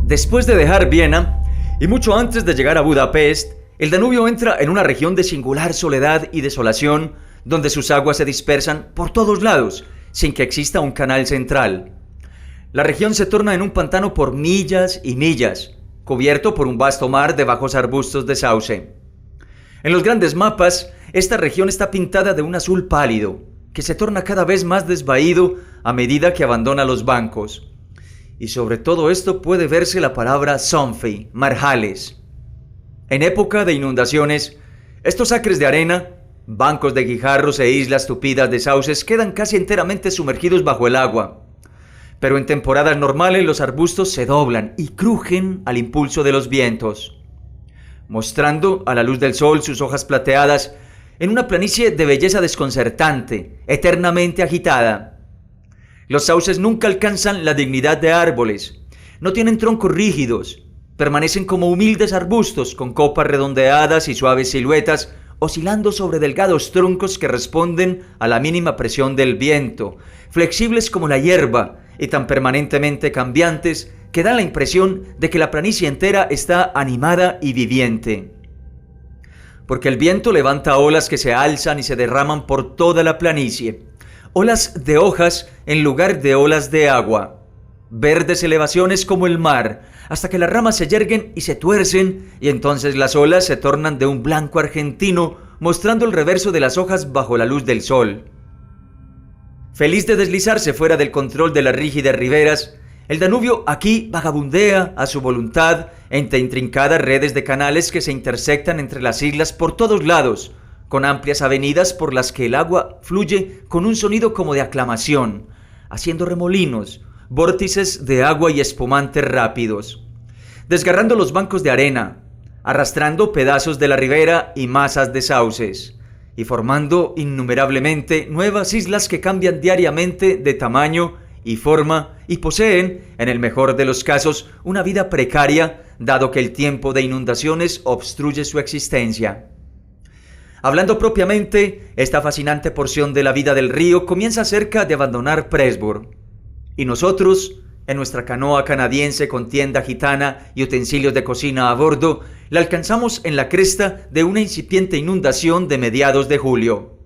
Después de dejar Viena, y mucho antes de llegar a Budapest, el Danubio entra en una región de singular soledad y desolación, donde sus aguas se dispersan por todos lados, sin que exista un canal central. La región se torna en un pantano por millas y millas, cubierto por un vasto mar de bajos arbustos de sauce. En los grandes mapas, esta región está pintada de un azul pálido, que se torna cada vez más desvaído a medida que abandona los bancos. Y sobre todo esto puede verse la palabra Sumpfi, marjales. En época de inundaciones, estos acres de arena, bancos de guijarros e islas tupidas de sauces quedan casi enteramente sumergidos bajo el agua. Pero en temporadas normales los arbustos se doblan y crujen al impulso de los vientos, mostrando a la luz del sol sus hojas plateadas en una planicie de belleza desconcertante, eternamente agitada. Los sauces nunca alcanzan la dignidad de árboles, no tienen troncos rígidos, permanecen como humildes arbustos con copas redondeadas y suaves siluetas, oscilando sobre delgados troncos que responden a la mínima presión del viento, flexibles como la hierba y tan permanentemente cambiantes que dan la impresión de que la planicie entera está animada y viviente. Porque el viento levanta olas que se alzan y se derraman por toda la planicie, olas de hojas en lugar de olas de agua, verdes elevaciones como el mar, hasta que las ramas se yerguen y se tuercen, y entonces las olas se tornan de un blanco argentino, mostrando el reverso de las hojas bajo la luz del sol. Feliz de deslizarse fuera del control de las rígidas riberas, el Danubio aquí vagabundea a su voluntad entre intrincadas redes de canales que se intersectan entre las islas por todos lados, con amplias avenidas por las que el agua fluye con un sonido como de aclamación, haciendo remolinos, vórtices de agua y espumantes rápidos, desgarrando los bancos de arena, arrastrando pedazos de la ribera y masas de sauces, y formando innumerablemente nuevas islas que cambian diariamente de tamaño y forma y poseen, en el mejor de los casos, una vida precaria, dado que el tiempo de inundaciones obstruye su existencia. Hablando propiamente, esta fascinante porción de la vida del río comienza cerca de abandonar Pressburg. Y nosotros, en nuestra canoa canadiense con tienda gitana y utensilios de cocina a bordo, la alcanzamos en la cresta de una incipiente inundación de mediados de julio.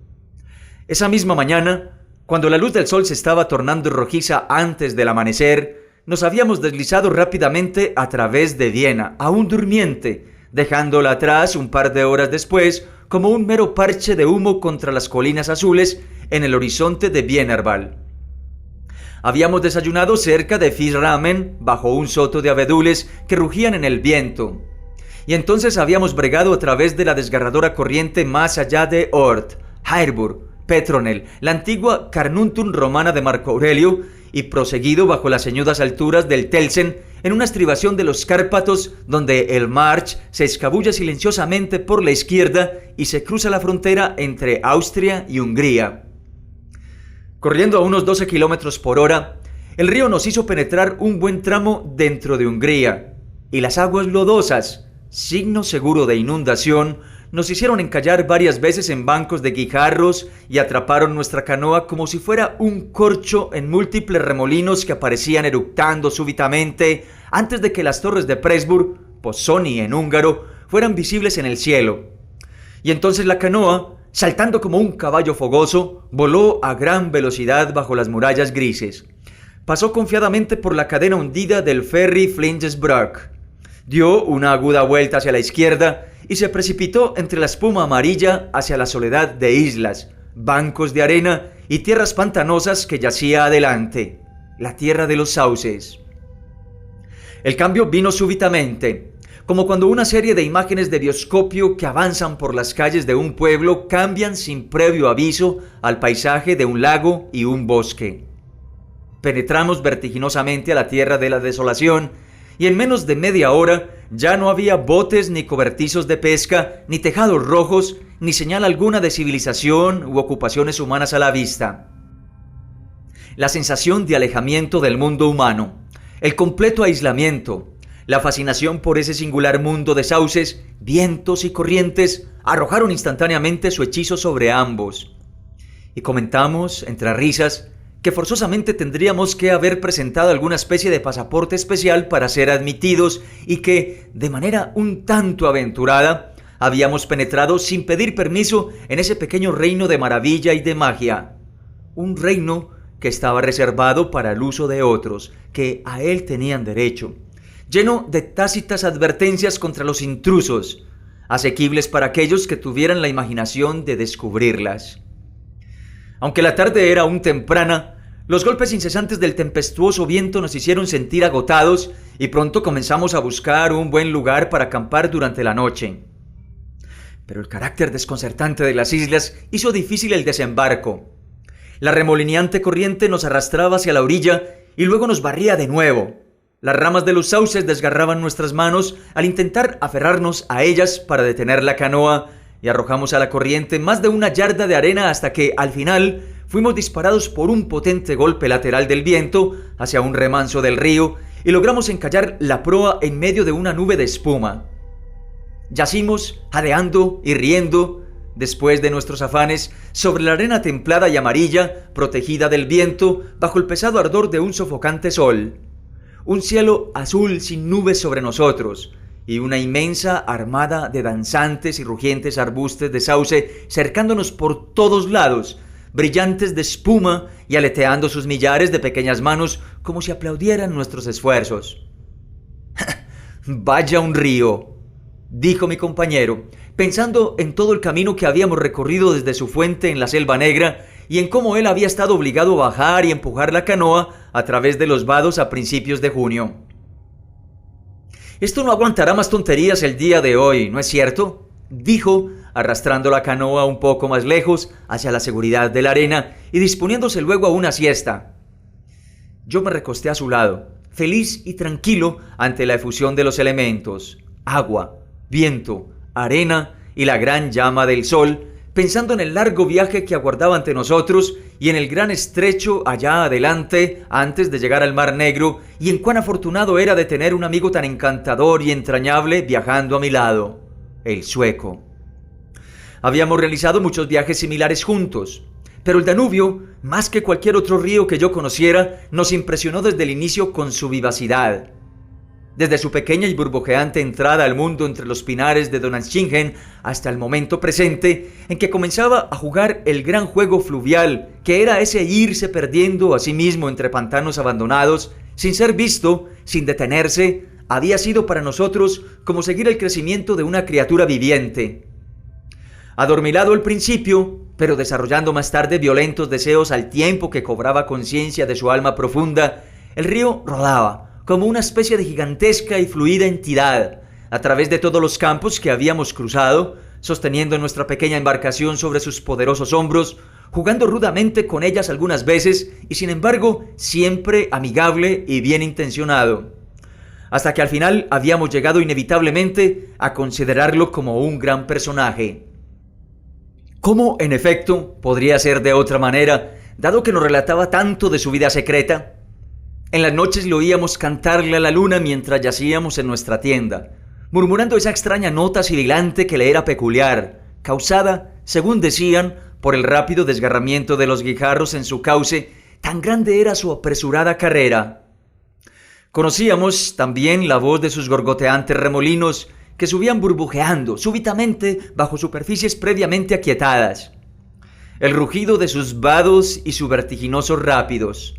Esa misma mañana, cuando la luz del sol se estaba tornando rojiza antes del amanecer, nos habíamos deslizado rápidamente a través de Viena, aún durmiente, dejándola atrás un par de horas después como un mero parche de humo contra las colinas azules en el horizonte de Wienerwald. Habíamos desayunado cerca de Fischrahmen bajo un soto de abedules que rugían en el viento, y entonces habíamos bregado a través de la desgarradora corriente más allá de Ort, Heerburg, Petronell, la antigua Carnuntum romana de Marco Aurelio, y proseguido bajo las ceñudas alturas del Telsen en una estribación de los Cárpatos donde el March se escabulla silenciosamente por la izquierda y se cruza la frontera entre Austria y Hungría. Corriendo a unos 12 kilómetros por hora, el río nos hizo penetrar un buen tramo dentro de Hungría, y las aguas lodosas, signo seguro de inundación, nos hicieron encallar varias veces en bancos de guijarros y atraparon nuestra canoa como si fuera un corcho en múltiples remolinos que aparecían eructando súbitamente antes de que las torres de Pressburg, Pozsony en húngaro, fueran visibles en el cielo. Y entonces la canoa, saltando como un caballo fogoso, voló a gran velocidad bajo las murallas grises. Pasó confiadamente por la cadena hundida del ferry Flensburg, dio una aguda vuelta hacia la izquierda y se precipitó entre la espuma amarilla hacia la soledad de islas, bancos de arena y tierras pantanosas que yacía adelante, la tierra de los sauces. El cambio vino súbitamente, como cuando una serie de imágenes de bioscopio que avanzan por las calles de un pueblo cambian sin previo aviso al paisaje de un lago y un bosque. Penetramos vertiginosamente a la tierra de la desolación, y en menos de media hora ya no había botes ni cobertizos de pesca, ni tejados rojos, ni señal alguna de civilización u ocupaciones humanas a la vista. La sensación de alejamiento del mundo humano, el completo aislamiento, la fascinación por ese singular mundo de sauces, vientos y corrientes arrojaron instantáneamente su hechizo sobre ambos. Y comentamos, entre risas, que forzosamente tendríamos que haber presentado alguna especie de pasaporte especial para ser admitidos y que, de manera un tanto aventurada, habíamos penetrado sin pedir permiso en ese pequeño reino de maravilla y de magia. Un reino que estaba reservado para el uso de otros, que a él tenían derecho, lleno de tácitas advertencias contra los intrusos, asequibles para aquellos que tuvieran la imaginación de descubrirlas. Aunque la tarde era aún temprana, los golpes incesantes del tempestuoso viento nos hicieron sentir agotados y pronto comenzamos a buscar un buen lugar para acampar durante la noche. Pero el carácter desconcertante de las islas hizo difícil el desembarco. La remolineante corriente nos arrastraba hacia la orilla y luego nos barría de nuevo. Las ramas de los sauces desgarraban nuestras manos al intentar aferrarnos a ellas para detener la canoa y arrojamos a la corriente más de una yarda de arena hasta que, al final, fuimos disparados por un potente golpe lateral del viento hacia un remanso del río y logramos encallar la proa en medio de una nube de espuma. Yacimos, jadeando y riendo, después de nuestros afanes, sobre la arena templada y amarilla, protegida del viento, bajo el pesado ardor de un sofocante sol. Un cielo azul sin nubes sobre nosotros, y una inmensa armada de danzantes y rugientes arbustos de sauce cercándonos por todos lados, brillantes de espuma y aleteando sus millares de pequeñas manos como si aplaudieran nuestros esfuerzos. «Vaya un río», dijo mi compañero, pensando en todo el camino que habíamos recorrido desde su fuente en la Selva Negra y en cómo él había estado obligado a bajar y empujar la canoa a través de los vados a principios de junio. «Esto no aguantará más tonterías el día de hoy, ¿no es cierto?», dijo, arrastrando la canoa un poco más lejos hacia la seguridad de la arena y disponiéndose luego a una siesta. Yo me recosté a su lado, feliz y tranquilo ante la efusión de los elementos, agua, viento, arena y la gran llama del sol, pensando en el largo viaje que aguardaba ante nosotros y en el gran estrecho allá adelante antes de llegar al Mar Negro y en cuán afortunado era de tener un amigo tan encantador y entrañable viajando a mi lado, el sueco. Habíamos realizado muchos viajes similares juntos, pero el Danubio, más que cualquier otro río que yo conociera, nos impresionó desde el inicio con su vivacidad. Desde su pequeña y burbujeante entrada al mundo entre los pinares de Donaueschingen hasta el momento presente en que comenzaba a jugar el gran juego fluvial, que era ese irse perdiendo a sí mismo entre pantanos abandonados, sin ser visto, sin detenerse, había sido para nosotros como seguir el crecimiento de una criatura viviente. Adormilado al principio, pero desarrollando más tarde violentos deseos al tiempo que cobraba conciencia de su alma profunda, el río rodaba como una especie de gigantesca y fluida entidad, a través de todos los campos que habíamos cruzado, sosteniendo nuestra pequeña embarcación sobre sus poderosos hombros, jugando rudamente con ellas algunas veces y sin embargo siempre amigable y bien intencionado, hasta que al final habíamos llegado inevitablemente a considerarlo como un gran personaje. ¿Cómo, en efecto, podría ser de otra manera, dado que nos relataba tanto de su vida secreta? En las noches le oíamos cantarle a la luna mientras yacíamos en nuestra tienda, murmurando esa extraña nota sibilante que le era peculiar, causada, según decían, por el rápido desgarramiento de los guijarros en su cauce, tan grande era su apresurada carrera. Conocíamos también la voz de sus gorgoteantes remolinos que subían burbujeando súbitamente bajo superficies previamente aquietadas, el rugido de sus vados y sus vertiginosos rápidos,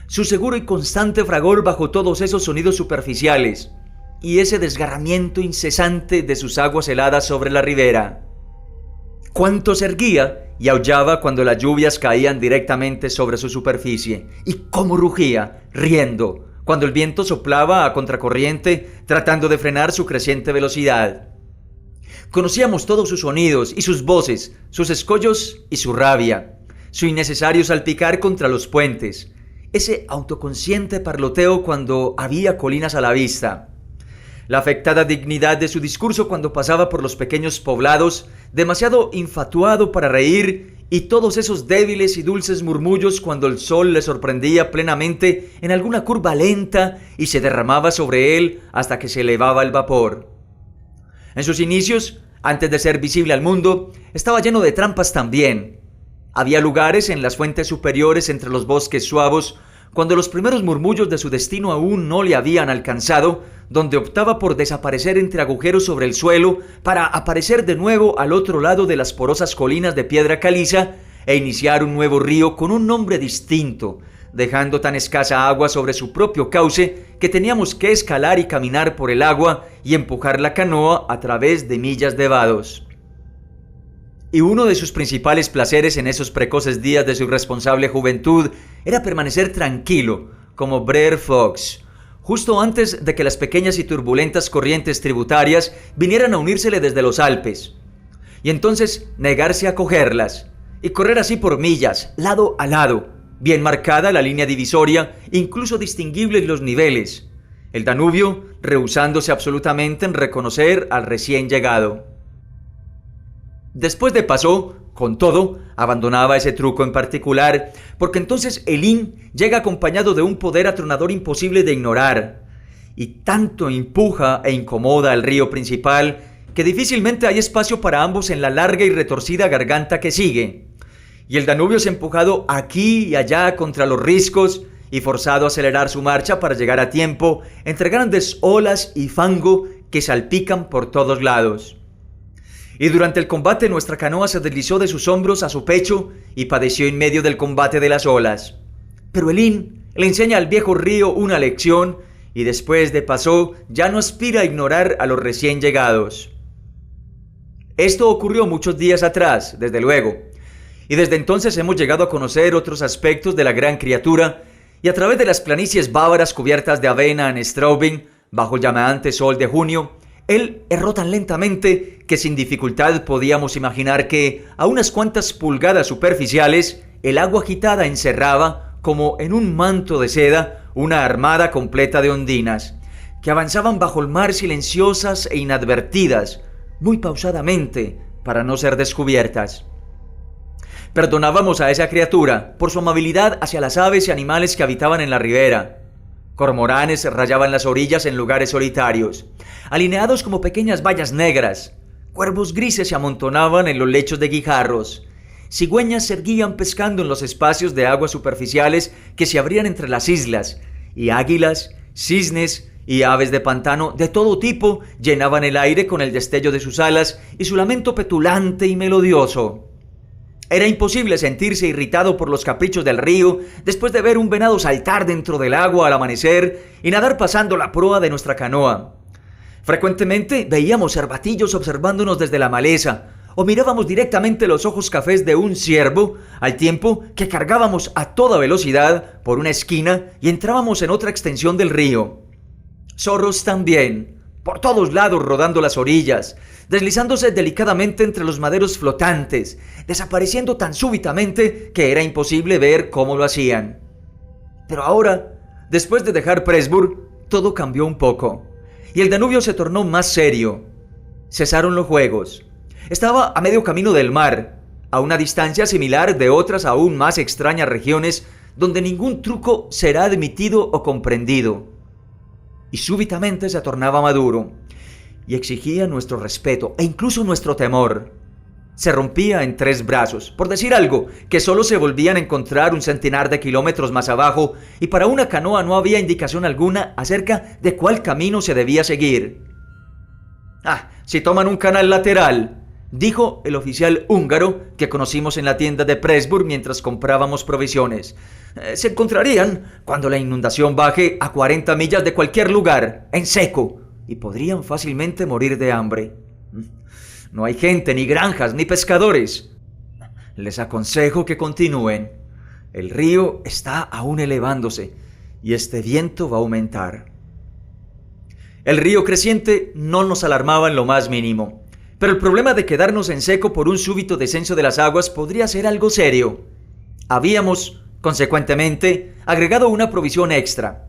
su seguro y constante fragor bajo todos esos sonidos superficiales, y ese desgarramiento incesante de sus aguas heladas sobre la ribera. Cuánto se erguía y aullaba cuando las lluvias caían directamente sobre su superficie, y cómo rugía, riendo, cuando el viento soplaba a contracorriente, tratando de frenar su creciente velocidad. Conocíamos todos sus sonidos y sus voces, sus escollos y su rabia, su innecesario salpicar contra los puentes, ese autoconsciente parloteo cuando había colinas a la vista, la afectada dignidad de su discurso cuando pasaba por los pequeños poblados, demasiado infatuado para reír, y todos esos débiles y dulces murmullos cuando el sol le sorprendía plenamente en alguna curva lenta y se derramaba sobre él hasta que se elevaba el vapor. En sus inicios, antes de ser visible al mundo, estaba lleno de trampas también. Había lugares en las fuentes superiores entre los bosques suavos, cuando los primeros murmullos de su destino aún no le habían alcanzado, donde optaba por desaparecer entre agujeros sobre el suelo para aparecer de nuevo al otro lado de las porosas colinas de piedra caliza e iniciar un nuevo río con un nombre distinto, dejando tan escasa agua sobre su propio cauce que teníamos que escalar y caminar por el agua y empujar la canoa a través de millas de vados. Y uno de sus principales placeres en esos precoces días de su irresponsable juventud era permanecer tranquilo, como Brer Fox, justo antes de que las pequeñas y turbulentas corrientes tributarias vinieran a unírsele desde los Alpes, y entonces negarse a cogerlas, y correr así por millas, lado a lado, bien marcada la línea divisoria, incluso distinguibles los niveles, el Danubio rehusándose absolutamente en reconocer al recién llegado. Después de Passau, con todo, abandonaba ese truco en particular, porque entonces el Inn llega acompañado de un poder atronador imposible de ignorar, y tanto empuja e incomoda al río principal que difícilmente hay espacio para ambos en la larga y retorcida garganta que sigue. Y el Danubio es empujado aquí y allá contra los riscos y forzado a acelerar su marcha para llegar a tiempo entre grandes olas y fango que salpican por todos lados. Y durante el combate nuestra canoa se deslizó de sus hombros a su pecho y padeció en medio del combate de las olas. Pero el Inn le enseña al viejo río una lección y después de Passau ya no aspira a ignorar a los recién llegados. Esto ocurrió muchos días atrás, desde luego, y desde entonces hemos llegado a conocer otros aspectos de la gran criatura y a través de las planicies bávaras cubiertas de avena en Straubing, bajo el llameante sol de junio, él erró tan lentamente que sin dificultad podíamos imaginar que, a unas cuantas pulgadas superficiales, el agua agitada encerraba, como en un manto de seda, una armada completa de ondinas, que avanzaban bajo el mar silenciosas e inadvertidas, muy pausadamente, para no ser descubiertas. Perdonábamos a esa criatura por su amabilidad hacia las aves y animales que habitaban en la ribera. Cormoranes rayaban las orillas en lugares solitarios, alineados como pequeñas vallas negras. Cuervos grises se amontonaban en los lechos de guijarros. Cigüeñas se erguían pescando en los espacios de aguas superficiales que se abrían entre las islas, y águilas, cisnes y aves de pantano de todo tipo llenaban el aire con el destello de sus alas y su lamento petulante y melodioso. Era imposible sentirse irritado por los caprichos del río después de ver un venado saltar dentro del agua al amanecer y nadar pasando la proa de nuestra canoa. Frecuentemente veíamos cervatillos observándonos desde la maleza o mirábamos directamente los ojos cafés de un ciervo al tiempo que cargábamos a toda velocidad por una esquina y entrábamos en otra extensión del río. Zorros también, por todos lados rodando las orillas, deslizándose delicadamente entre los maderos flotantes, desapareciendo tan súbitamente que era imposible ver cómo lo hacían. Pero ahora, después de dejar Pressburg, todo cambió un poco, y el Danubio se tornó más serio. Cesaron los juegos. Estaba a medio camino del mar, a una distancia similar de otras aún más extrañas regiones donde ningún truco será admitido o comprendido. Y súbitamente se tornaba maduro, y exigía nuestro respeto e incluso nuestro temor. Se rompía en 3 brazos, por decir algo, que solo se volvían a encontrar un centenar de kilómetros más abajo, y para una canoa no había indicación alguna acerca de cuál camino se debía seguir. Si toman un canal lateral, dijo el oficial húngaro que conocimos en la tienda de Pressburg mientras comprábamos provisiones. Se encontrarían cuando la inundación baje a 40 millas de cualquier lugar, en seco, y podrían fácilmente morir de hambre. No hay gente, ni granjas, ni pescadores. Les aconsejo que continúen. El río está aún elevándose y este viento va a aumentar. El río creciente no nos alarmaba en lo más mínimo, pero el problema de quedarnos en seco por un súbito descenso de las aguas podría ser algo serio. Habíamos, consecuentemente, agregado una provisión extra.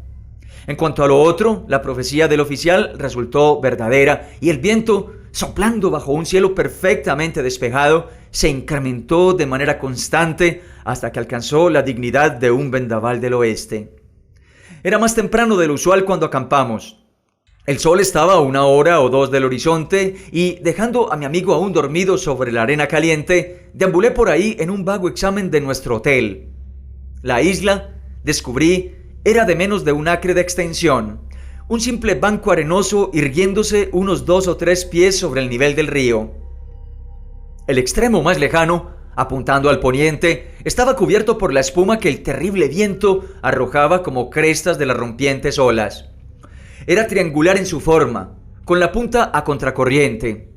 En cuanto a lo otro, la profecía del oficial resultó verdadera y el viento, soplando bajo un cielo perfectamente despejado, se incrementó de manera constante hasta que alcanzó la dignidad de un vendaval del oeste. Era más temprano de lo usual cuando acampamos. El sol estaba a 1 o 2 horas del horizonte y, dejando a mi amigo aún dormido sobre la arena caliente, deambulé por ahí en un vago examen de nuestro hotel. La isla, descubrí, era de menos de 1 acre de extensión, un simple banco arenoso irguiéndose unos 2 o 3 pies sobre el nivel del río. El extremo más lejano, apuntando al poniente, estaba cubierto por la espuma que el terrible viento arrojaba como crestas de las rompientes olas. Era triangular en su forma, con la punta a contracorriente.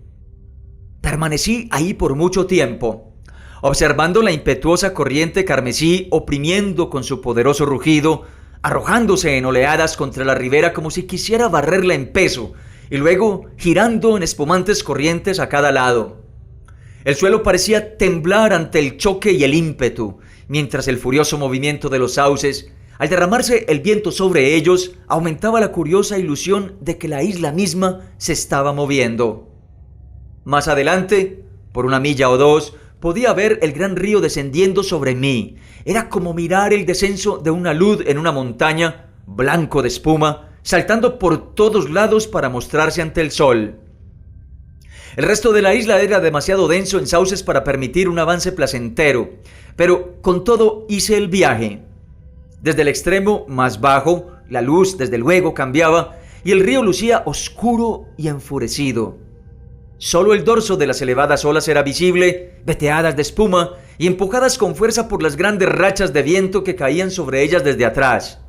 Permanecí ahí por mucho tiempo, observando la impetuosa corriente carmesí oprimiendo con su poderoso rugido, arrojándose en oleadas contra la ribera como si quisiera barrerla en peso, y luego girando en espumantes corrientes a cada lado. El suelo parecía temblar ante el choque y el ímpetu, mientras el furioso movimiento de los sauces, al derramarse el viento sobre ellos, aumentaba la curiosa ilusión de que la isla misma se estaba moviendo. Más adelante, por 1 milla o 2, podía ver el gran río descendiendo sobre mí. Era como mirar el descenso de una luz en una montaña, blanco de espuma, saltando por todos lados para mostrarse ante el sol. El resto de la isla era demasiado denso en sauces para permitir un avance placentero, pero con todo hice el viaje. Desde el extremo más bajo, la luz desde luego cambiaba y el río lucía oscuro y enfurecido. Solo el dorso de las elevadas olas era visible, veteadas de espuma y empujadas con fuerza por las grandes rachas de viento que caían sobre ellas desde atrás.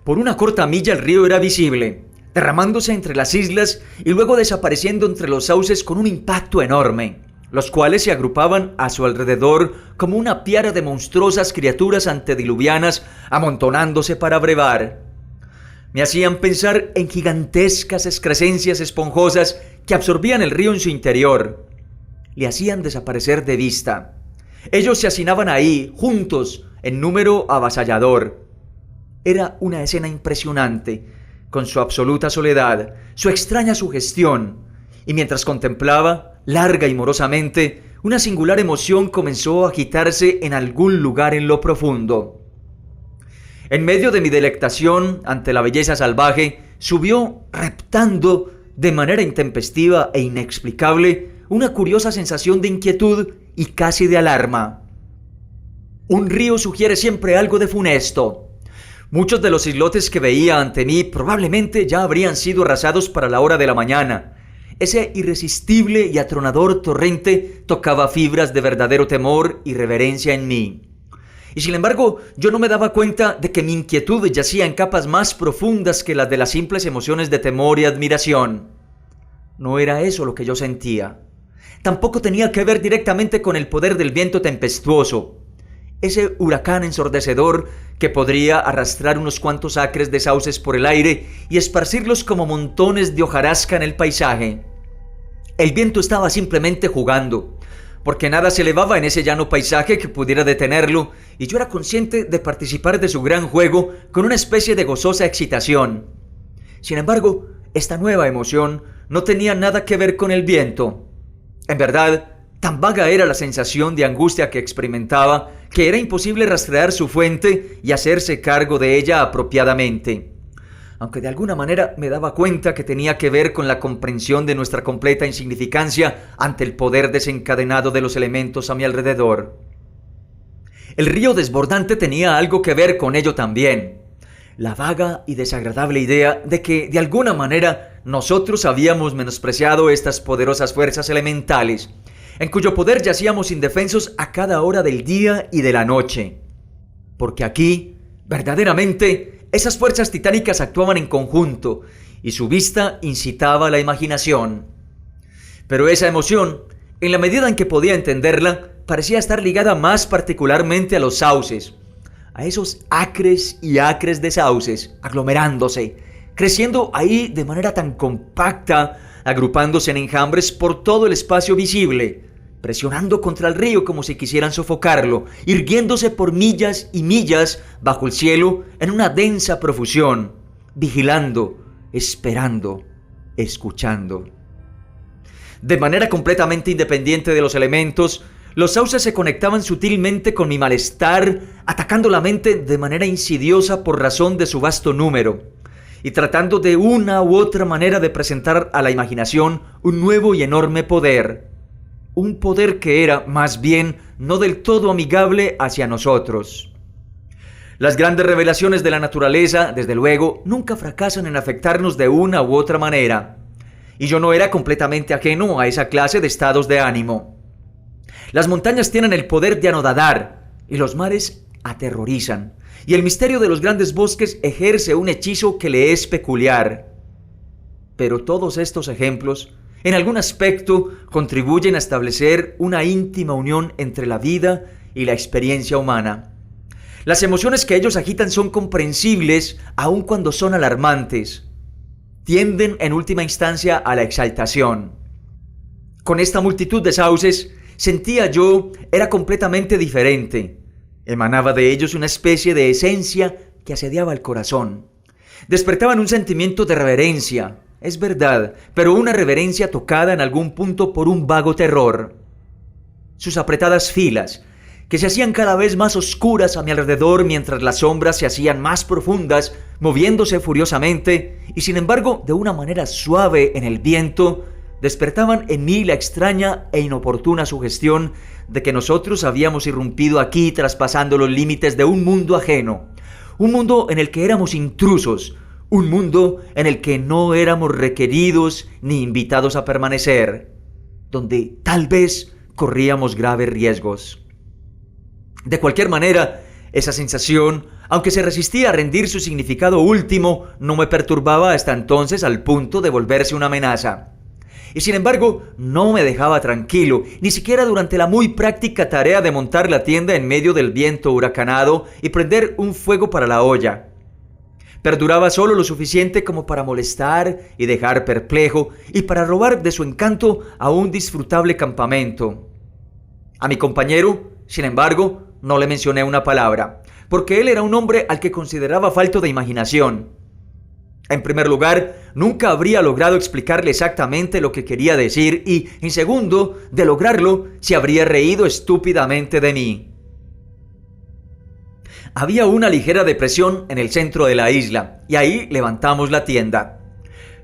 Por 1 corta milla el río era visible, derramándose entre las islas y luego desapareciendo entre los sauces con un impacto enorme, los cuales se agrupaban a su alrededor como una piara de monstruosas criaturas antediluvianas amontonándose para brevar. Me hacían pensar en gigantescas excrescencias esponjosas que absorbían el río en su interior. Le hacían desaparecer de vista. Ellos se hacinaban ahí, juntos, en número avasallador. Era una escena impresionante, con su absoluta soledad, su extraña sugestión, y mientras contemplaba, larga y morosamente, una singular emoción comenzó a agitarse en algún lugar en lo profundo. En medio de mi delectación ante la belleza salvaje, subió, reptando, de manera intempestiva e inexplicable, una curiosa sensación de inquietud y casi de alarma. Un río sugiere siempre algo de funesto. Muchos de los islotes que veía ante mí probablemente ya habrían sido arrasados para la hora de la mañana. Ese irresistible y atronador torrente tocaba fibras de verdadero temor y reverencia en mí. Y sin embargo, yo no me daba cuenta de que mi inquietud yacía en capas más profundas que las de las simples emociones de temor y admiración. No era eso lo que yo sentía. Tampoco tenía que ver directamente con el poder del viento tempestuoso, ese huracán ensordecedor que podría arrastrar unos cuantos acres de sauces por el aire y esparcirlos como montones de hojarasca en el paisaje. El viento estaba simplemente jugando, porque nada se elevaba en ese llano paisaje que pudiera detenerlo, y yo era consciente de participar de su gran juego con una especie de gozosa excitación. Sin embargo, esta nueva emoción no tenía nada que ver con el viento. En verdad, tan vaga era la sensación de angustia que experimentaba que era imposible rastrear su fuente y hacerse cargo de ella apropiadamente. Aunque de alguna manera me daba cuenta que tenía que ver con la comprensión de nuestra completa insignificancia ante el poder desencadenado de los elementos a mi alrededor. El río desbordante tenía algo que ver con ello también. La vaga y desagradable idea de que, de alguna manera, nosotros habíamos menospreciado estas poderosas fuerzas elementales, en cuyo poder yacíamos indefensos a cada hora del día y de la noche. Porque aquí, verdaderamente, esas fuerzas titánicas actuaban en conjunto, y su vista incitaba a la imaginación. Pero esa emoción, en la medida en que podía entenderla, parecía estar ligada más particularmente a los sauces, a esos acres y acres de sauces, aglomerándose, creciendo ahí de manera tan compacta, agrupándose en enjambres por todo el espacio visible, presionando contra el río como si quisieran sofocarlo, irguiéndose por millas y millas bajo el cielo en una densa profusión, vigilando, esperando, escuchando. De manera completamente independiente de los elementos, los sauces se conectaban sutilmente con mi malestar, atacando la mente de manera insidiosa por razón de su vasto número. y tratando de una u otra manera de presentar a la imaginación un nuevo y enorme poder. Un poder que era, más bien, no del todo amigable hacia nosotros. Las grandes revelaciones de la naturaleza, desde luego, nunca fracasan en afectarnos de una u otra manera. Y yo no era completamente ajeno a esa clase de estados de ánimo. Las montañas tienen el poder de anodadar y los mares aterrorizan. Y el misterio de los grandes bosques ejerce un hechizo que le es peculiar. Pero todos estos ejemplos, en algún aspecto, contribuyen a establecer una íntima unión entre la vida y la experiencia humana. Las emociones que ellos agitan son comprensibles aun cuando son alarmantes. Tienden en última instancia a la exaltación. Con esta multitud de sauces, sentía yo, era completamente diferente. Emanaba de ellos una especie de esencia que asediaba el corazón. Despertaban un sentimiento de reverencia, es verdad, pero una reverencia tocada en algún punto por un vago terror. Sus apretadas filas, que se hacían cada vez más oscuras a mi alrededor mientras las sombras se hacían más profundas, moviéndose furiosamente y sin embargo de una manera suave en el viento, despertaban en mí la extraña e inoportuna sugestión de que nosotros habíamos irrumpido aquí traspasando los límites de un mundo ajeno, un mundo en el que éramos intrusos, un mundo en el que no éramos requeridos ni invitados a permanecer, donde tal vez corríamos graves riesgos. De cualquier manera, esa sensación, aunque se resistía a rendir su significado último, no me perturbaba hasta entonces al punto de volverse una amenaza. Y sin embargo, no me dejaba tranquilo, ni siquiera durante la muy práctica tarea de montar la tienda en medio del viento huracanado y prender un fuego para la olla. Perduraba solo lo suficiente como para molestar y dejar perplejo y para robar de su encanto a un disfrutable campamento. A mi compañero, sin embargo, no le mencioné una palabra, porque él era un hombre al que consideraba falto de imaginación. En primer lugar, nunca habría logrado explicarle exactamente lo que quería decir y, en segundo, de lograrlo, se habría reído estúpidamente de mí. Había una ligera depresión en el centro de la isla, y ahí levantamos la tienda.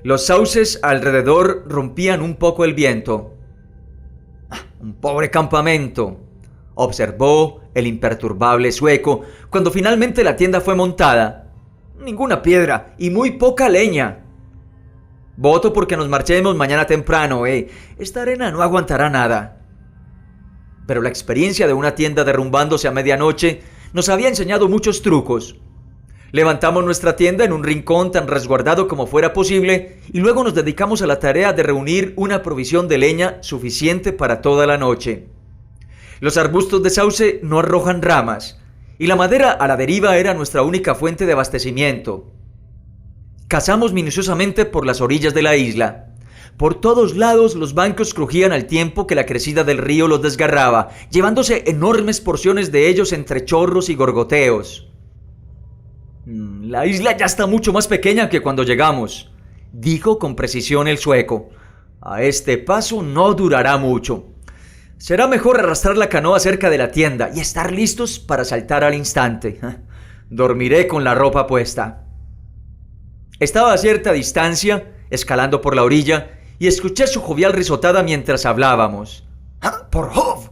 Los sauces alrededor rompían un poco el viento. «Un pobre campamento», observó el imperturbable sueco cuando finalmente la tienda fue montada. «Ninguna piedra y muy poca leña». «Voto porque nos marchemos mañana temprano, Esta arena no aguantará nada». Pero la experiencia de una tienda derrumbándose a medianoche nos había enseñado muchos trucos. Levantamos nuestra tienda en un rincón tan resguardado como fuera posible y luego nos dedicamos a la tarea de reunir una provisión de leña suficiente para toda la noche. Los arbustos de sauce no arrojan ramas y la madera a la deriva era nuestra única fuente de abastecimiento. Cazamos minuciosamente por las orillas de la isla. Por todos lados los bancos crujían al tiempo que la crecida del río los desgarraba, llevándose enormes porciones de ellos entre chorros y gorgoteos. «La isla ya está mucho más pequeña que cuando llegamos», dijo con precisión el sueco. «A este paso no durará mucho. Será mejor arrastrar la canoa cerca de la tienda y estar listos para saltar al instante. Dormiré con la ropa puesta». Estaba a cierta distancia, escalando por la orilla, y escuché su jovial risotada mientras hablábamos. «¡Por Jove!»,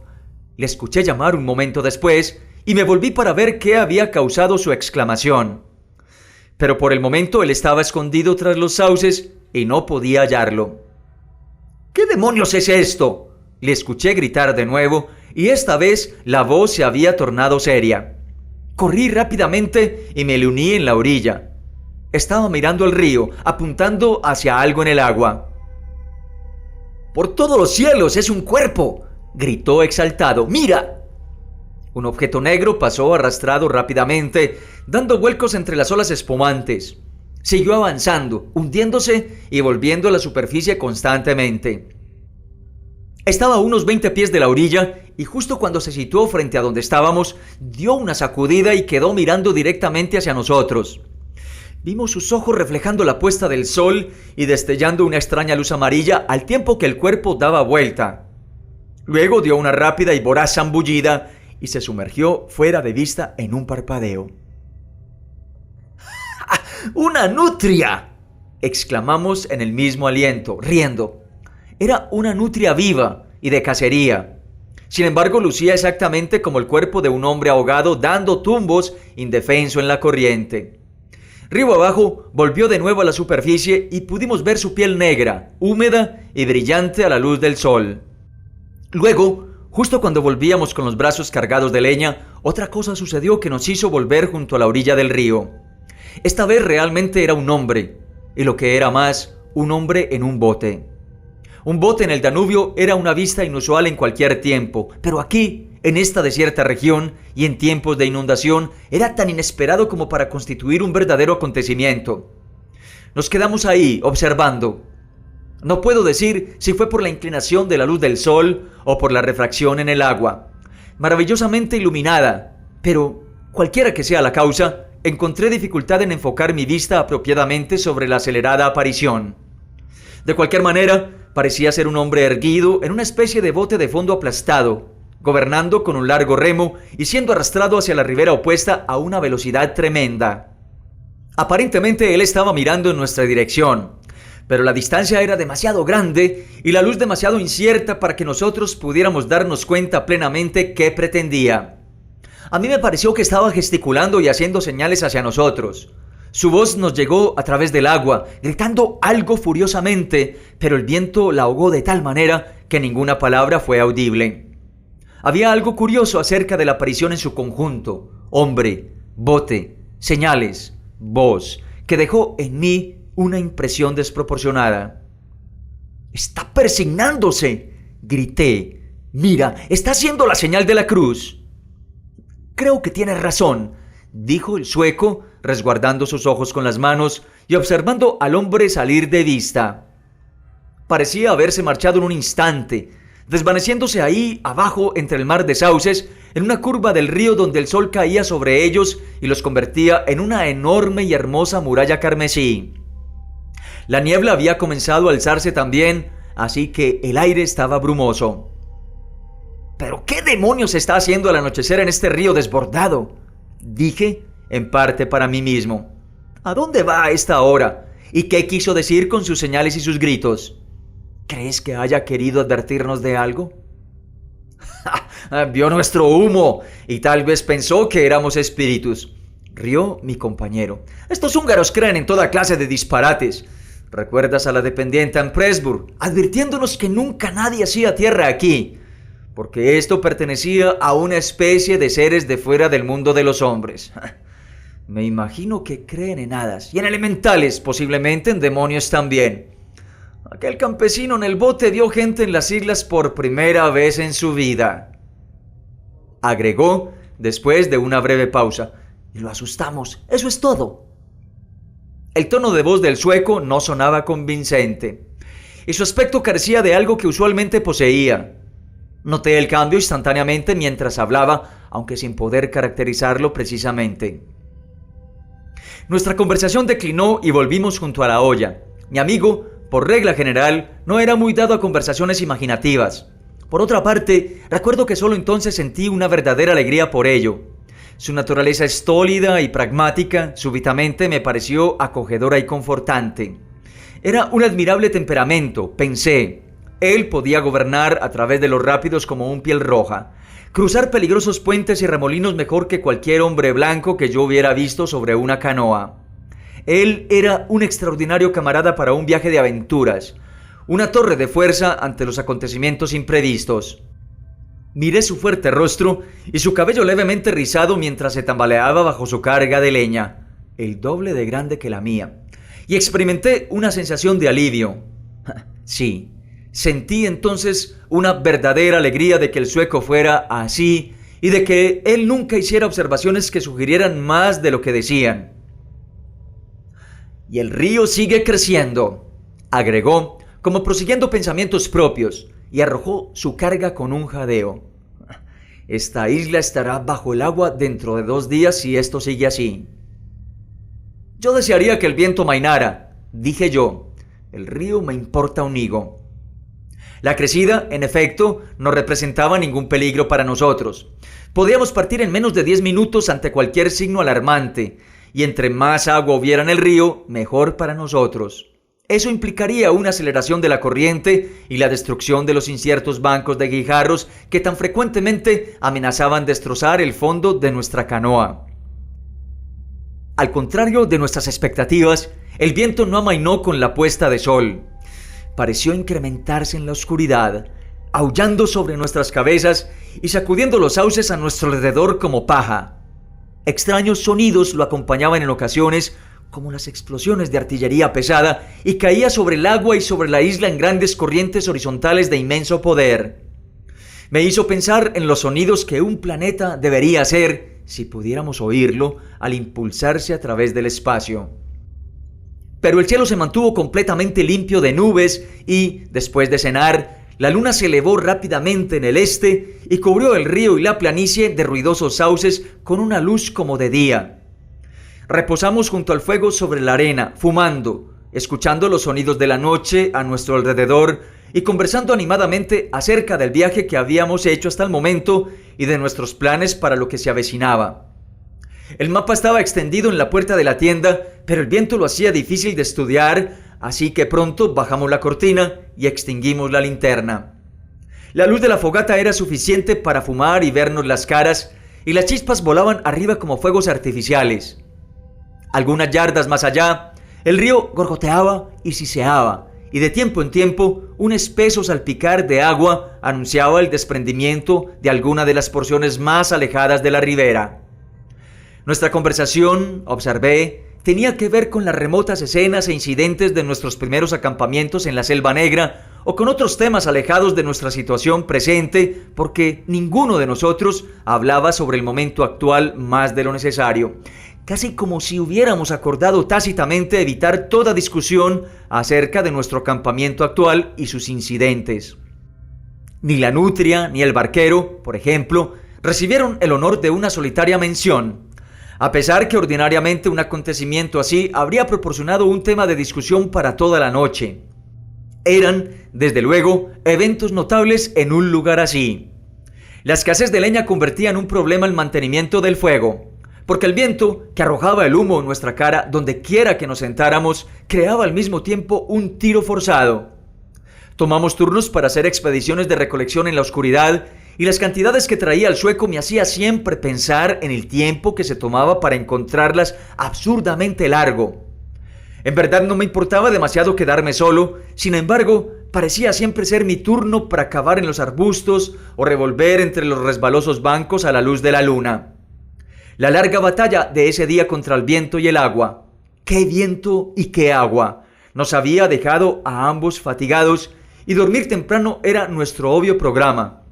le escuché llamar un momento después y me volví para ver qué había causado su exclamación. Pero por el momento él estaba escondido tras los sauces y no podía hallarlo. «¿Qué demonios es esto?», le escuché gritar de nuevo y esta vez la voz se había tornado seria. Corrí rápidamente y me le uní en la orilla. Estaba mirando el río, apuntando hacia algo en el agua. «¡Por todos los cielos, es un cuerpo!», gritó exaltado. «¡Mira!». Un objeto negro pasó arrastrado rápidamente, dando vuelcos entre las olas espumantes. Siguió avanzando, hundiéndose y volviendo a la superficie constantemente. Estaba a unos 20 pies de la orilla y justo cuando se situó frente a donde estábamos, dio una sacudida y quedó mirando directamente hacia nosotros. Vimos sus ojos reflejando la puesta del sol y destellando una extraña luz amarilla al tiempo que el cuerpo daba vuelta. Luego dio una rápida y voraz zambullida y se sumergió fuera de vista en un parpadeo. ¡Una nutria!, exclamamos en el mismo aliento, riendo. Era una nutria viva y de cacería. Sin embargo, lucía exactamente como el cuerpo de un hombre ahogado dando tumbos indefenso en la corriente. Río abajo, volvió de nuevo a la superficie y pudimos ver su piel negra, húmeda y brillante a la luz del sol. Luego, justo cuando volvíamos con los brazos cargados de leña, otra cosa sucedió que nos hizo volver junto a la orilla del río. Esta vez realmente era un hombre, y lo que era más, un hombre en un bote. Un bote en el Danubio era una vista inusual en cualquier tiempo, pero aquí, en esta desierta región y en tiempos de inundación, era tan inesperado como para constituir un verdadero acontecimiento. Nos quedamos ahí, observando. No puedo decir si fue por la inclinación de la luz del sol o por la refracción en el agua. Maravillosamente iluminada, pero cualquiera que sea la causa, encontré dificultad en enfocar mi vista apropiadamente sobre la acelerada aparición. De cualquier manera, parecía ser un hombre erguido en una especie de bote de fondo aplastado, gobernando con un largo remo y siendo arrastrado hacia la ribera opuesta a una velocidad tremenda. Aparentemente él estaba mirando en nuestra dirección, pero la distancia era demasiado grande y la luz demasiado incierta para que nosotros pudiéramos darnos cuenta plenamente qué pretendía. A mí me pareció que estaba gesticulando y haciendo señales hacia nosotros. Su voz nos llegó a través del agua, gritando algo furiosamente, pero el viento la ahogó de tal manera que ninguna palabra fue audible. Había algo curioso acerca de la aparición en su conjunto: hombre, bote, señales, voz, que dejó en mí una impresión desproporcionada. «¡Está persignándose!», grité. «Mira, está haciendo la señal de la cruz». «Creo que tienes razón», dijo el sueco, resguardando sus ojos con las manos y observando al hombre salir de vista. Parecía haberse marchado en un instante, desvaneciéndose ahí abajo entre el mar de sauces, en una curva del río donde el sol caía sobre ellos y los convertía en una enorme y hermosa muralla carmesí. La niebla había comenzado a alzarse también, así que el aire estaba brumoso. «¿Pero qué demonios está haciendo al anochecer en este río desbordado?», dije, en parte para mí mismo. «¿A dónde va a esta hora? ¿Y qué quiso decir con sus señales y sus gritos? ¿Crees que haya querido advertirnos de algo?» «Vio nuestro humo y tal vez pensó que éramos espíritus», rió mi compañero. «Estos húngaros creen en toda clase de disparates. ¿Recuerdas a la dependienta en Pressburg advirtiéndonos que nunca nadie hacía tierra aquí? Porque esto pertenecía a una especie de seres de fuera del mundo de los hombres. Me imagino que creen en hadas y en elementales, posiblemente en demonios también. Aquel campesino en el bote vio gente en las islas por primera vez en su vida», agregó después de una breve pausa. «Y lo asustamos, eso es todo». El tono de voz del sueco no sonaba convincente, y su aspecto carecía de algo que usualmente poseía. Noté el cambio instantáneamente mientras hablaba, aunque sin poder caracterizarlo precisamente. Nuestra conversación declinó y volvimos junto a la olla. Mi amigo, por regla general, no era muy dado a conversaciones imaginativas. Por otra parte, recuerdo que solo entonces sentí una verdadera alegría por ello. Su naturaleza estólida y pragmática súbitamente me pareció acogedora y confortante. Era un admirable temperamento, pensé. Él podía gobernar a través de los rápidos como un piel roja, cruzar peligrosos puentes y remolinos mejor que cualquier hombre blanco que yo hubiera visto sobre una canoa. Él era un extraordinario camarada para un viaje de aventuras, una torre de fuerza ante los acontecimientos imprevistos. Miré su fuerte rostro y su cabello levemente rizado mientras se tambaleaba bajo su carga de leña, el doble de grande que la mía, y experimenté una sensación de alivio. Sí, sentí entonces una verdadera alegría de que el sueco fuera así y de que él nunca hiciera observaciones que sugirieran más de lo que decían. «Y el río sigue creciendo», agregó, como prosiguiendo pensamientos propios, y arrojó su carga con un jadeo. «Esta isla estará bajo el agua dentro de 2 días si esto sigue así». «Yo desearía que el viento mainara», dije yo. «El río me importa un higo». La crecida, en efecto, no representaba ningún peligro para nosotros. Podíamos partir en menos de 10 minutos ante cualquier signo alarmante, y entre más agua hubiera en el río, mejor para nosotros. Eso implicaría una aceleración de la corriente y la destrucción de los inciertos bancos de guijarros que tan frecuentemente amenazaban destrozar el fondo de nuestra canoa. Al contrario de nuestras expectativas, el viento no amainó con la puesta de sol. Pareció incrementarse en la oscuridad, aullando sobre nuestras cabezas y sacudiendo los sauces a nuestro alrededor como paja. Extraños sonidos lo acompañaban en ocasiones, como las explosiones de artillería pesada, y caía sobre el agua y sobre la isla en grandes corrientes horizontales de inmenso poder. Me hizo pensar en los sonidos que un planeta debería hacer si pudiéramos oírlo al impulsarse a través del espacio. Pero el cielo se mantuvo completamente limpio de nubes y, después de cenar, la luna se elevó rápidamente en el este y cubrió el río y la planicie de ruidosos sauces con una luz como de día. Reposamos junto al fuego sobre la arena, fumando, escuchando los sonidos de la noche a nuestro alrededor y conversando animadamente acerca del viaje que habíamos hecho hasta el momento y de nuestros planes para lo que se avecinaba. El mapa estaba extendido en la puerta de la tienda, pero el viento lo hacía difícil de estudiar, así que pronto bajamos la cortina y extinguimos la linterna. La luz de la fogata era suficiente para fumar y vernos las caras, y las chispas volaban arriba como fuegos artificiales. Algunas yardas más allá, el río gorgoteaba y siseaba, y de tiempo en tiempo un espeso salpicar de agua anunciaba el desprendimiento de alguna de las porciones más alejadas de la ribera. Nuestra conversación, observé, tenía que ver con las remotas escenas e incidentes de nuestros primeros acampamientos en la Selva Negra o con otros temas alejados de nuestra situación presente, porque ninguno de nosotros hablaba sobre el momento actual más de lo necesario, casi como si hubiéramos acordado tácitamente evitar toda discusión acerca de nuestro acampamiento actual y sus incidentes. Ni la nutria ni el barquero, por ejemplo, recibieron el honor de una solitaria mención, a pesar que ordinariamente un acontecimiento así habría proporcionado un tema de discusión para toda la noche. Eran, desde luego, eventos notables en un lugar así. La escasez de leña convertía en un problema el mantenimiento del fuego, porque el viento que arrojaba el humo en nuestra cara donde quiera que nos sentáramos creaba al mismo tiempo un tiro forzado. Tomamos turnos para hacer expediciones de recolección en la oscuridad, y las cantidades que traía el sueco me hacía siempre pensar en el tiempo que se tomaba para encontrarlas absurdamente largo. En verdad no me importaba demasiado quedarme solo, sin embargo, parecía siempre ser mi turno para cavar en los arbustos o revolver entre los resbalosos bancos a la luz de la luna. La larga batalla de ese día contra el viento y el agua. ¡Qué viento y qué agua! Nos había dejado a ambos fatigados y dormir temprano era nuestro obvio programa.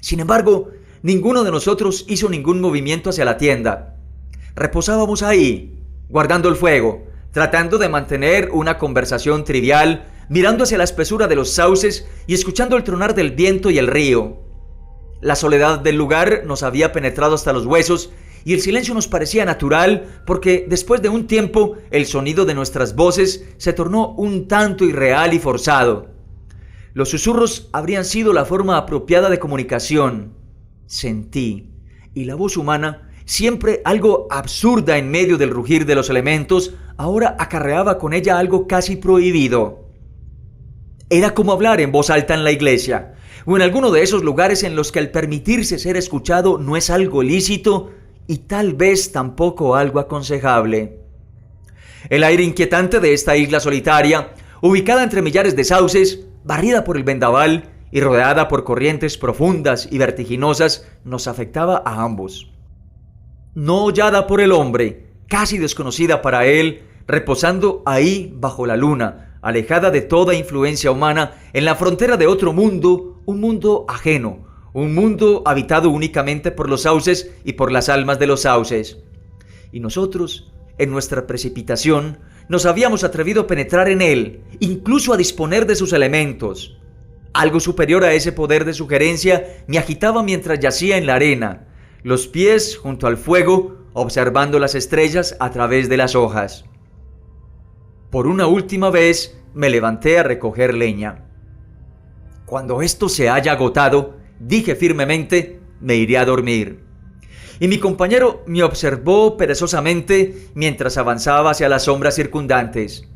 Sin embargo, ninguno de nosotros hizo ningún movimiento hacia la tienda. Reposábamos ahí, guardando el fuego, tratando de mantener una conversación trivial, mirando hacia la espesura de los sauces y escuchando el tronar del viento y el río. La soledad del lugar nos había penetrado hasta los huesos y el silencio nos parecía natural porque después de un tiempo el sonido de nuestras voces se tornó un tanto irreal y forzado. Los susurros habrían sido la forma apropiada de comunicación. Sentí, y la voz humana, siempre algo absurda en medio del rugir de los elementos, ahora acarreaba con ella algo casi prohibido. Era como hablar en voz alta en la iglesia, o en alguno de esos lugares en los que el permitirse ser escuchado no es algo lícito y tal vez tampoco algo aconsejable. El aire inquietante de esta isla solitaria, ubicada entre millares de sauces, barrida por el vendaval y rodeada por corrientes profundas y vertiginosas, nos afectaba a ambos. No hollada por el hombre, casi desconocida para él, reposando ahí bajo la luna, alejada de toda influencia humana, en la frontera de otro mundo, un mundo ajeno, un mundo habitado únicamente por los sauces y por las almas de los sauces. Y nosotros, en nuestra precipitación, nos habíamos atrevido a penetrar en él, incluso a disponer de sus elementos. Algo superior a ese poder de sugerencia me agitaba mientras yacía en la arena, los pies junto al fuego, observando las estrellas a través de las hojas. Por una última vez me levanté a recoger leña. Cuando esto se haya agotado, dije firmemente, me iré a dormir. y mi compañero me observó perezosamente mientras avanzaba hacia las sombras circundantes.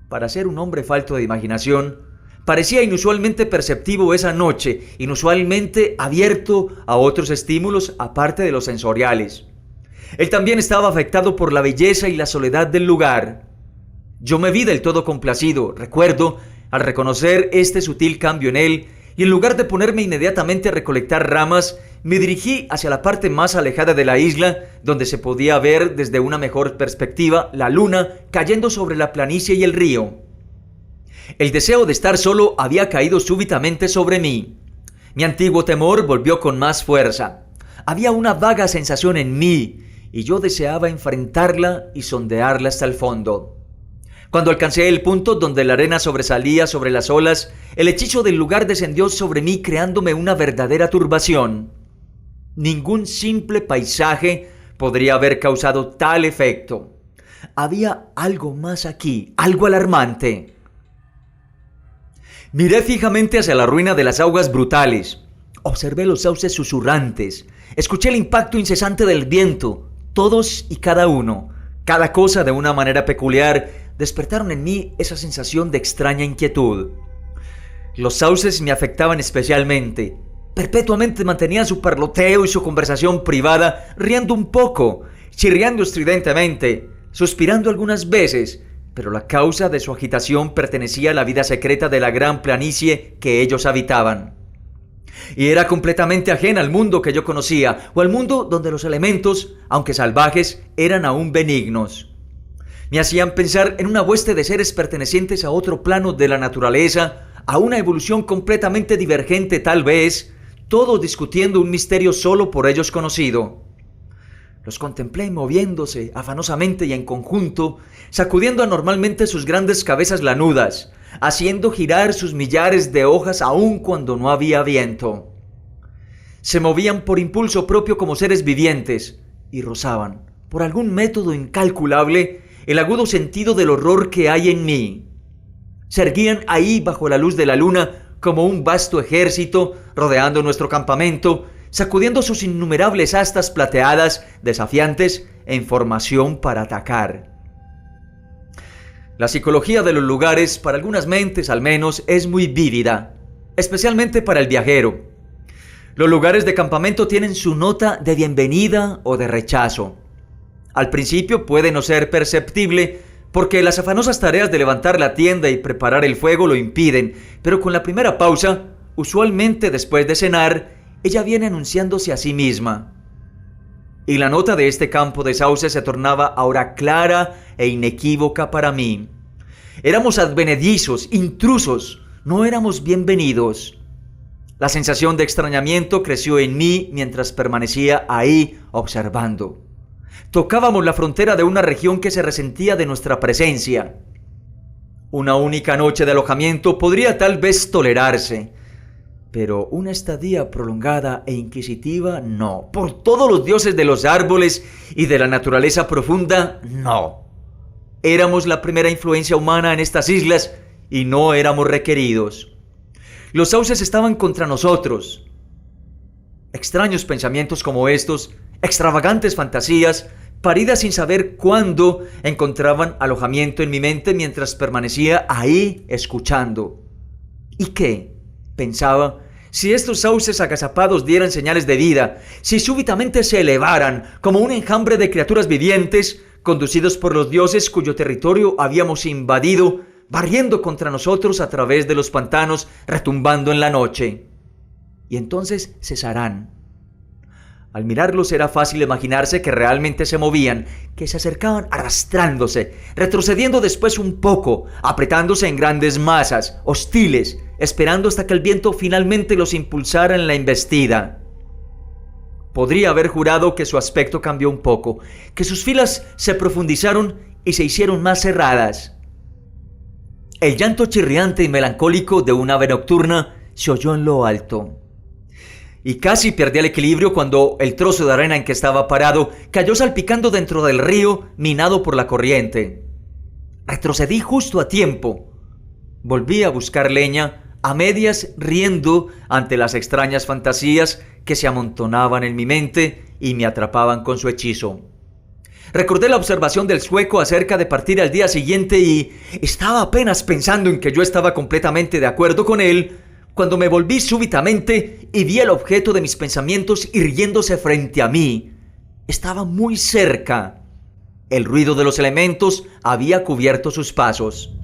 Para ser un hombre falto de imaginación, parecía inusualmente perceptivo esa noche, inusualmente abierto a otros estímulos aparte de los sensoriales. Él también estaba afectado por la belleza y la soledad del lugar. Yo me vi del todo complacido, recuerdo, al reconocer este sutil cambio en él, y en lugar de ponerme inmediatamente a recolectar ramas, me dirigí hacia la parte más alejada de la isla, donde se podía ver desde una mejor perspectiva la luna cayendo sobre la planicie y el río. El deseo de estar solo había caído súbitamente sobre mí. Mi antiguo temor volvió con más fuerza. Había una vaga sensación en mí, y yo deseaba enfrentarla y sondearla hasta el fondo. Cuando alcancé el punto donde la arena sobresalía sobre las olas, el hechizo del lugar descendió sobre mí creándome una verdadera turbación. Ningún simple paisaje podría haber causado tal efecto. Había algo más aquí, algo alarmante. Miré fijamente hacia la ruina de las aguas brutales. Observé los sauces susurrantes. Escuché el impacto incesante del viento. Todos y cada uno, cada cosa de una manera peculiar, despertaron en mí esa sensación de extraña inquietud. Los sauces me afectaban especialmente. Perpetuamente mantenían su parloteo y su conversación privada, riendo un poco, chirriando estridentemente, suspirando algunas veces, pero la causa de su agitación pertenecía a la vida secreta de la gran planicie que ellos habitaban. Y era completamente ajena al mundo que yo conocía, o al mundo donde los elementos, aunque salvajes, eran aún benignos. Me hacían pensar en una hueste de seres pertenecientes a otro plano de la naturaleza, a una evolución completamente divergente tal vez, todos discutiendo un misterio solo por ellos conocido. Los contemplé moviéndose afanosamente y en conjunto, sacudiendo anormalmente sus grandes cabezas lanudas, haciendo girar sus millares de hojas aun cuando no había viento. Se movían por impulso propio como seres vivientes y rozaban, por algún método incalculable, el agudo sentido del horror que hay en mí. Se erguían ahí bajo la luz de la luna como un vasto ejército rodeando nuestro campamento, sacudiendo sus innumerables astas plateadas, desafiantes, en formación para atacar. La psicología de los lugares, para algunas mentes al menos, es muy vívida, especialmente para el viajero. Los lugares de campamento tienen su nota de bienvenida o de rechazo. Al principio puede no ser perceptible porque las afanosas tareas de levantar la tienda y preparar el fuego lo impiden, pero con la primera pausa, usualmente después de cenar, ella viene anunciándose a sí misma. Y la nota de este campo de sauces se tornaba ahora clara e inequívoca para mí. Éramos advenedizos, intrusos, no éramos bienvenidos. La sensación de extrañamiento creció en mí mientras permanecía ahí observando. Tocábamos la frontera de una región que se resentía de nuestra presencia. Una única noche de alojamiento podría tal vez tolerarse, pero una estadía prolongada e inquisitiva no. Por todos los dioses de los árboles y de la naturaleza profunda, no. Éramos la primera influencia humana en estas islas y no éramos requeridos. Los sauces estaban contra nosotros. Extraños pensamientos como estos, extravagantes fantasías, paridas sin saber cuándo, encontraban alojamiento en mi mente mientras permanecía ahí escuchando. ¿Y qué? Pensaba, si estos sauces agazapados dieran señales de vida, si súbitamente se elevaran como un enjambre de criaturas vivientes, conducidos por los dioses cuyo territorio habíamos invadido, barriendo contra nosotros a través de los pantanos, retumbando en la noche. Y entonces cesarán. Al mirarlos era fácil imaginarse que realmente se movían, que se acercaban arrastrándose, retrocediendo después un poco, apretándose en grandes masas, hostiles, esperando hasta que el viento finalmente los impulsara en la embestida. Podría haber jurado que su aspecto cambió un poco, que sus filas se profundizaron y se hicieron más cerradas. El llanto chirriante y melancólico de un ave nocturna se oyó en lo alto. Y casi perdí el equilibrio cuando el trozo de arena en que estaba parado cayó salpicando dentro del río, minado por la corriente. Retrocedí justo a tiempo. Volví a buscar leña, a medias riendo ante las extrañas fantasías que se amontonaban en mi mente y me atrapaban con su hechizo. Recordé la observación del sueco acerca de partir al día siguiente y estaba apenas pensando en que yo estaba completamente de acuerdo con él, cuando me volví súbitamente y vi el objeto de mis pensamientos irguiéndose frente a mí. Estaba muy cerca. El ruido de los elementos había cubierto sus pasos.